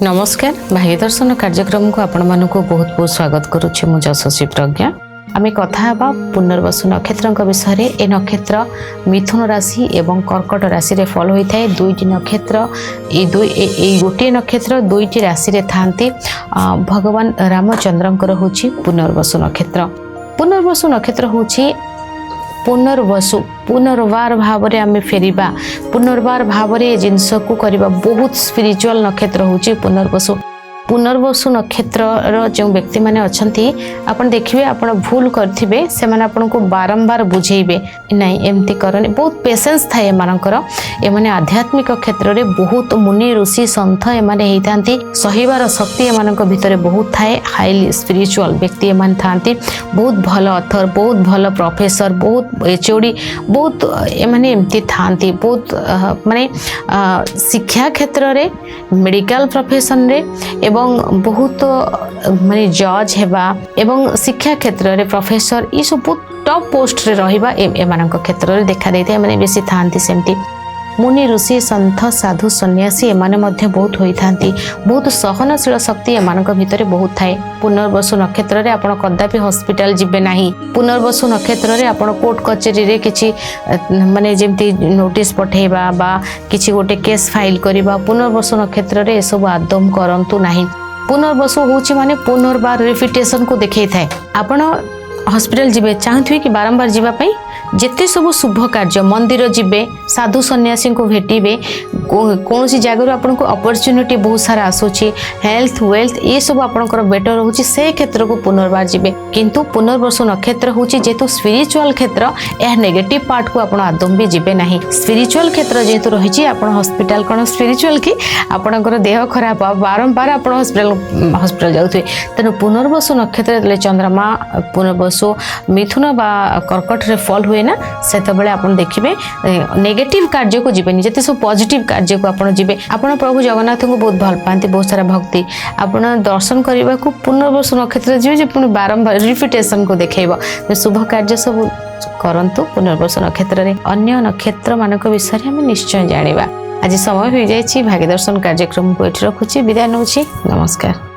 नमस्कार भाग्यदर्शन कार्यक्रम को आपण मानक बहुत बहुत स्वागत करुच्छे मु यशस्वी प्रज्ञा। आम कथा पुनर्वसु नक्षत्र विषय ए नक्षत्र मिथुन राशि एवं कर्कट राशि रे फल होता है। दुईटी नक्षत्र गोटे नक्षत्र दुईटी राशि रे थांती। भगवान रामचंद्रंकर होची पुनर्वसु नक्षत्र। पुनर्वसु नक्षत्र होची पुनर्वसु पुनर्वार भाव रे आमे फेरिबा पुनर्वार भाव रे जिनस को करबा बहुत स्पिरिचुअल नक्षत्र होची पुनर्वसु। पुनर्वसु नक्षत्र जो व्यक्ति माने अछंती आपण देखिबे आपण भूल करथिबे से माने आपण को बारंबार बुझेइबे नहीं एमती करने बहुत पेशेंस थाए मानकर ए माने आध्यात्मिक क्षेत्र रे बहुत मुनि ऋषि संत ए माने हेइतांती सहीबार शक्ति ए मानक भितरे बहुत थाए। हाईली स्पिरिचुअल व्यक्ति ए माने थांती बहुत भल अथर बहुत भल प्रोफेसर बहुत एचओडी बहुत ए माने एमती थांती बहुत माने शिक्षा क्षेत्र रे मेडिकल प्रोफेशन रे एवं बहुत माने जज हेबा एवं शिक्षा क्षेत्र रे प्रोफेसर ई सब टॉप पोस्ट रे रहिबा एमानक क्षेत्र रे देखा देते माने बेसी थांती। सेमती मुनि ऋषि संत साधु सन्यासी एमाने मध्य बहुत होई थांती। बहुत सहनशील शक्ति एमानक भितरे बहुत थाए। पुनर्वसु नक्षत्र रे आपण कदापि हॉस्पिटल जिबे नाही। पुनर्वसु नक्षत्र रे आपण कोर्ट कचेरी रे किछि माने जेमती नोटिस पठेबा बा किछि गोटे केस फाइल करिबा पुनर्वसु नक्षत्र रे सब आदम करंतु नाही। पुनर्वसु होची माने पुनर्बार रिपिटेशन को देखै थाए। आपण हॉस्पिटल जिबे चाहथुई कि बारंबार जीवा पई जेते सब शुभ कार्य मंदिर जिबे साधु सन्यासी को भेटिबे कौन सी जगह आपन को अपॉर्चुनिटी बहुत सारा आसुची हेल्थ वेल्थ ये सब आपनकर बेटर होची से क्षेत्र को पुनर्बार जिबे। किंतु पुनर्वसु नक्षत्र होची जेतु स्पिरिचुअल क्षेत्र या नेगेटिव पार्ट को आपन आदम भी जिबे नाही। स्पिरिचुअल क्षेत्र जेतु रहिची आपन हॉस्पिटल कोन स्पिरिचुअल की आपनकर देह खराब बारंबार आपन हॉस्पिटल जाउथि तनो पुनर्वसु नक्षत्र ले चंद्रमा पुनर्वसु मिथुन बा कर्कट रे फल हुए ना सेतबेले आपण देखिबे नेगेटिव कार्य को जीवेनी जते सब पॉजिटिव कार्य को आपण जीवे। आपण प्रभु जगन्नाथ को बहुत भल पांती बहुत सारा भक्ति आपण दर्शन करबा को पुनर्वसु नक्षत्र जीवे जे पुनी बारंबार रिपिटेशन को देखैबो शुभ कार्य सब करंतु पुनर्वसु नक्षत्र रे। अन्य नक्षत्र मानक विषय हम निश्चय जानिबा। आज समय हो जायछि भाग्यदर्शन कार्यक्रम को एठी रखुछि विदाय नउछि। नमस्कार।